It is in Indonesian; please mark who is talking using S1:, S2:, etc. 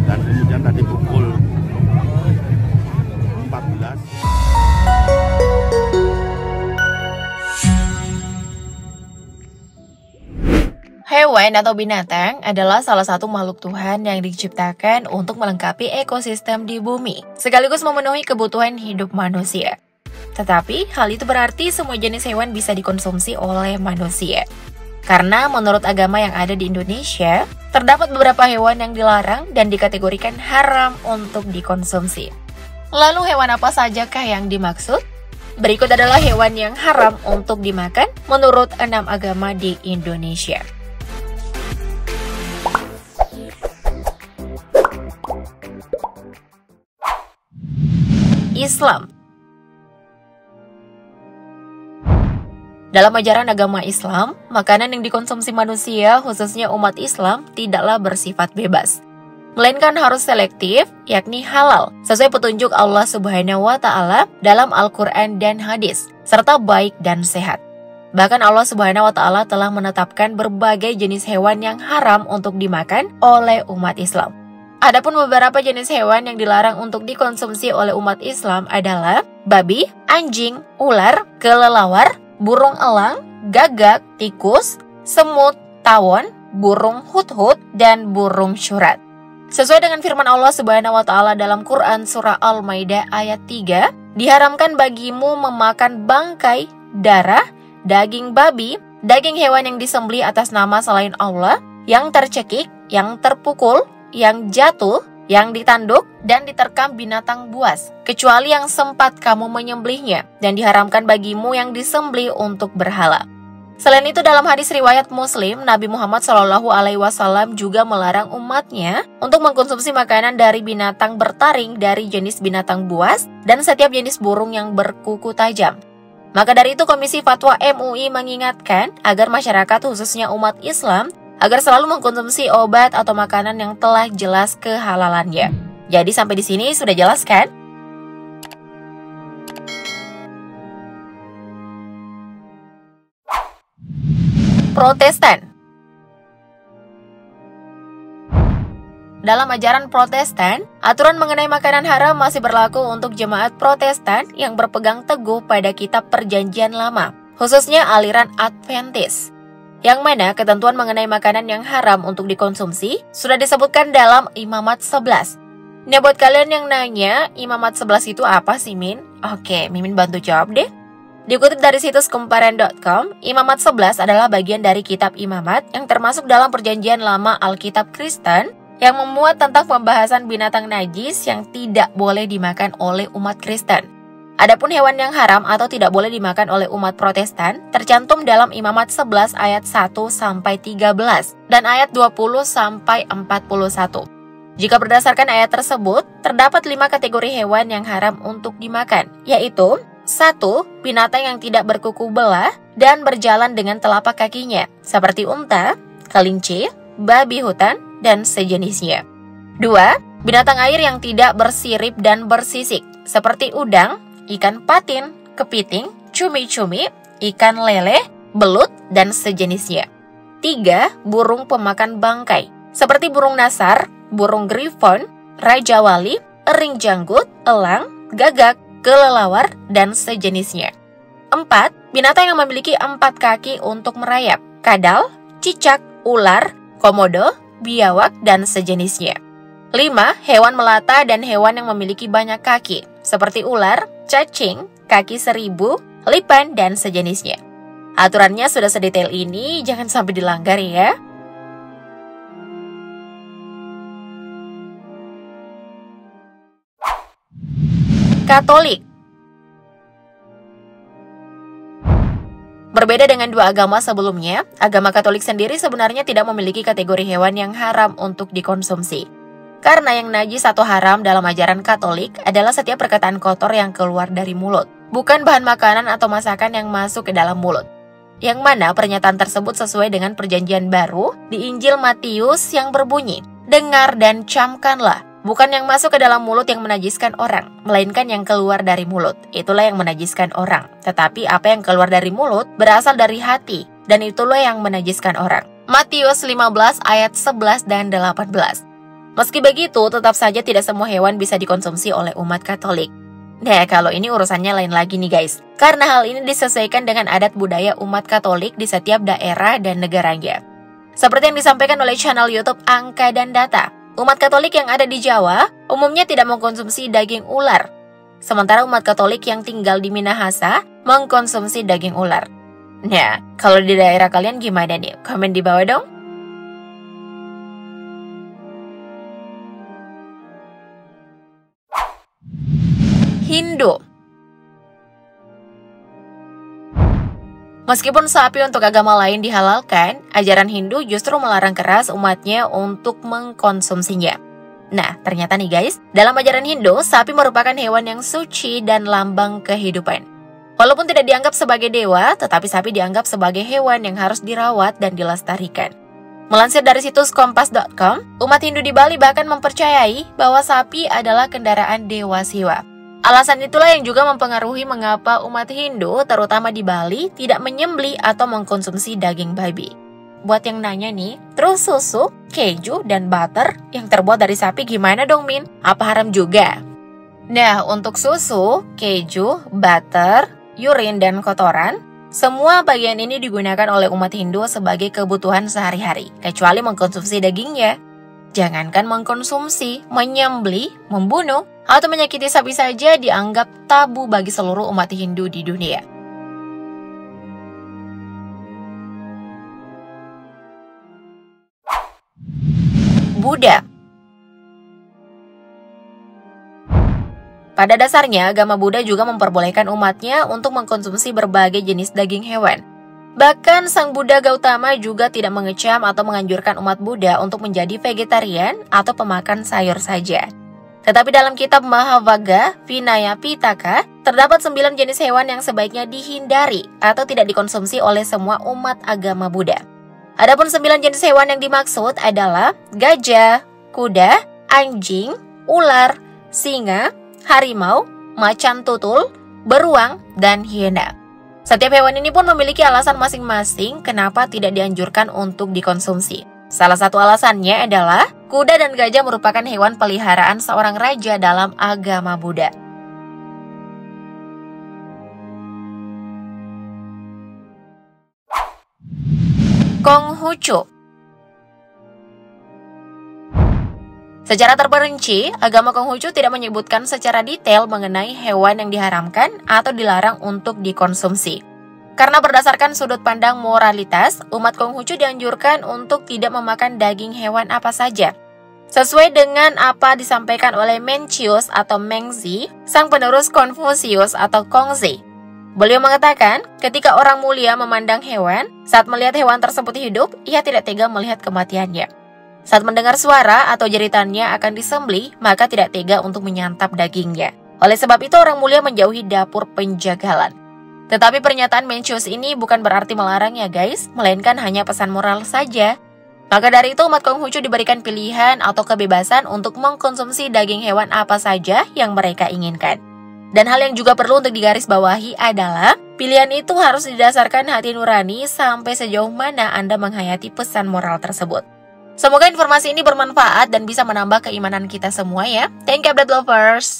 S1: Dan kemudian tadi pukul 14.
S2: Hewan atau binatang adalah salah satu makhluk Tuhan yang diciptakan untuk melengkapi ekosistem di bumi, sekaligus memenuhi kebutuhan hidup manusia. Tetapi, hal itu berarti semua jenis hewan bisa dikonsumsi oleh manusia. Karena menurut agama yang ada di Indonesia, terdapat beberapa hewan yang dilarang dan dikategorikan haram untuk dikonsumsi. Lalu hewan apa sajakah yang dimaksud? Berikut adalah hewan yang haram untuk dimakan menurut 6 agama di Indonesia. Islam. Dalam ajaran agama Islam, makanan yang dikonsumsi manusia, khususnya umat Islam, tidaklah bersifat bebas, melainkan harus selektif, yakni halal, sesuai petunjuk Allah Subhanahu wa Ta'ala dalam Al-Quran dan hadis, serta baik dan sehat. Bahkan Allah Subhanahu wa Ta'ala telah menetapkan berbagai jenis hewan yang haram untuk dimakan oleh umat Islam. Adapun beberapa jenis hewan yang dilarang untuk dikonsumsi oleh umat Islam adalah babi, anjing, ular, kelelawar, burung elang, gagak, tikus, semut, tawon, burung hudhud, dan burung syurat. Sesuai dengan firman Allah Subhanahu wa Ta'ala dalam Quran surah Al-Maidah ayat 3, diharamkan bagimu memakan bangkai, darah, daging babi, daging hewan yang disembelih atas nama selain Allah, yang tercekik, yang terpukul, yang jatuh, yang ditanduk, dan diterkam binatang buas, kecuali yang sempat kamu menyembelihnya, dan diharamkan bagimu yang disembelih untuk berhala. Selain itu, dalam hadis riwayat Muslim, Nabi Muhammad SAW juga melarang umatnya untuk mengkonsumsi makanan dari binatang bertaring dari jenis binatang buas dan setiap jenis burung yang berkuku tajam. Maka dari itu, Komisi Fatwa MUI mengingatkan agar masyarakat, khususnya umat Islam, agar selalu mengkonsumsi obat atau makanan yang telah jelas kehalalannya. Jadi sampai di sini sudah jelas kan? Protestan. Dalam ajaran Protestan, aturan mengenai makanan haram masih berlaku untuk jemaat Protestan yang berpegang teguh pada kitab Perjanjian Lama, khususnya aliran Adventis, yang mana ketentuan mengenai makanan yang haram untuk dikonsumsi sudah disebutkan dalam Imamat 11. Nah, buat kalian yang nanya, Imamat 11 itu apa sih, Min? Oke, Mimin bantu jawab deh. Dikutip dari situs Kumparan.com, Imamat 11 adalah bagian dari kitab Imamat yang termasuk dalam Perjanjian Lama Alkitab Kristen yang memuat tentang pembahasan binatang najis yang tidak boleh dimakan oleh umat Kristen. Adapun hewan yang haram atau tidak boleh dimakan oleh umat Protestan tercantum dalam Imamat 11 ayat 1-13 dan ayat 20-41. Jika berdasarkan ayat tersebut, terdapat 5 kategori hewan yang haram untuk dimakan, yaitu 1. Binatang yang tidak berkuku belah dan berjalan dengan telapak kakinya, seperti unta, kelinci, babi hutan, dan sejenisnya. 2. Binatang air yang tidak bersirip dan bersisik, seperti udang, ikan patin, kepiting, cumi-cumi, ikan lele, belut, dan sejenisnya. 3. Burung pemakan bangkai, seperti burung nasar, burung griffon, raja wali, ering janggut, elang, gagak, kelelawar, dan sejenisnya. 4. Binatang yang memiliki 4 kaki untuk merayap, kadal, cicak, ular, komodo, biawak, dan sejenisnya. 5. Hewan melata dan hewan yang memiliki banyak kaki, seperti ular, cacing, kaki seribu, lipan, dan sejenisnya. Aturannya sudah sedetail ini, jangan sampai dilanggar ya. Katolik. Berbeda dengan 2 agama sebelumnya, agama Katolik sendiri sebenarnya tidak memiliki kategori hewan yang haram untuk dikonsumsi. Karena yang najis atau haram dalam ajaran Katolik adalah setiap perkataan kotor yang keluar dari mulut, bukan bahan makanan atau masakan yang masuk ke dalam mulut. Yang mana pernyataan tersebut sesuai dengan Perjanjian Baru di Injil Matius yang berbunyi, "Dengar dan camkanlah, bukan yang masuk ke dalam mulut yang menajiskan orang, melainkan yang keluar dari mulut. Itulah yang menajiskan orang. Tetapi apa yang keluar dari mulut berasal dari hati, dan itulah yang menajiskan orang." Matius 15 ayat 11 dan 18. Meski begitu, tetap saja tidak semua hewan bisa dikonsumsi oleh umat Katolik. Nah, kalau ini urusannya lain lagi nih guys. Karena hal ini disesuaikan dengan adat budaya umat Katolik di setiap daerah dan negaranya. Seperti yang disampaikan oleh channel YouTube Angka dan Data, umat Katolik yang ada di Jawa umumnya tidak mengkonsumsi daging ular. Sementara umat Katolik yang tinggal di Minahasa mengkonsumsi daging ular. Nah, kalau di daerah kalian gimana nih? Komen di bawah dong. Hindu. Meskipun sapi untuk agama lain dihalalkan, ajaran Hindu justru melarang keras umatnya untuk mengkonsumsinya. Nah, ternyata nih guys, dalam ajaran Hindu, sapi merupakan hewan yang suci dan lambang kehidupan. Walaupun tidak dianggap sebagai dewa, tetapi sapi dianggap sebagai hewan yang harus dirawat dan dilestarikan. Melansir dari situs kompas.com, umat Hindu di Bali bahkan mempercayai bahwa sapi adalah kendaraan dewa Siwa. Alasan itulah yang juga mempengaruhi mengapa umat Hindu, terutama di Bali, tidak menyembelih atau mengkonsumsi daging babi. Buat yang nanya nih, terus susu, keju, dan butter yang terbuat dari sapi gimana dong Min? Apa haram juga? Nah, untuk susu, keju, butter, urin, dan kotoran, semua bagian ini digunakan oleh umat Hindu sebagai kebutuhan sehari-hari, kecuali mengkonsumsi dagingnya. Jangankan mengkonsumsi, menyembelih, membunuh, atau menyakiti sapi saja dianggap tabu bagi seluruh umat Hindu di dunia. Buddha. Pada dasarnya, agama Buddha juga memperbolehkan umatnya untuk mengkonsumsi berbagai jenis daging hewan. Bahkan Sang Buddha Gautama juga tidak mengecam atau menganjurkan umat Buddha untuk menjadi vegetarian atau pemakan sayur saja. Tetapi dalam kitab Mahavagga Vinaya Pitaka, terdapat 9 jenis hewan yang sebaiknya dihindari atau tidak dikonsumsi oleh semua umat agama Buddha. Adapun 9 jenis hewan yang dimaksud adalah gajah, kuda, anjing, ular, singa, harimau, macan tutul, beruang, dan hiena. Setiap hewan ini pun memiliki alasan masing-masing kenapa tidak dianjurkan untuk dikonsumsi. Salah satu alasannya adalah kuda dan gajah merupakan hewan peliharaan seorang raja dalam agama Buddha. Konghucu. Secara terperinci, agama Konghucu tidak menyebutkan secara detail mengenai hewan yang diharamkan atau dilarang untuk dikonsumsi. Karena berdasarkan sudut pandang moralitas, umat Konghucu dianjurkan untuk tidak memakan daging hewan apa saja. Sesuai dengan apa disampaikan oleh Mencius atau Mengzi, sang penerus Konfusius atau Kongzi. Beliau mengatakan, ketika orang mulia memandang hewan, saat melihat hewan tersebut hidup, ia tidak tega melihat kematiannya. Saat mendengar suara atau jeritannya akan disembelih, maka tidak tega untuk menyantap dagingnya. Oleh sebab itu orang mulia menjauhi dapur penjagalan. Tetapi pernyataan Mencius ini bukan berarti melarang ya guys, melainkan hanya pesan moral saja. Maka dari itu umat Konghucu diberikan pilihan atau kebebasan untuk mengkonsumsi daging hewan apa saja yang mereka inginkan. Dan hal yang juga perlu untuk digarisbawahi adalah, pilihan itu harus didasarkan hati nurani sampai sejauh mana Anda menghayati pesan moral tersebut. Semoga informasi ini bermanfaat dan bisa menambah keimanan kita semua ya. Thank you, update lovers.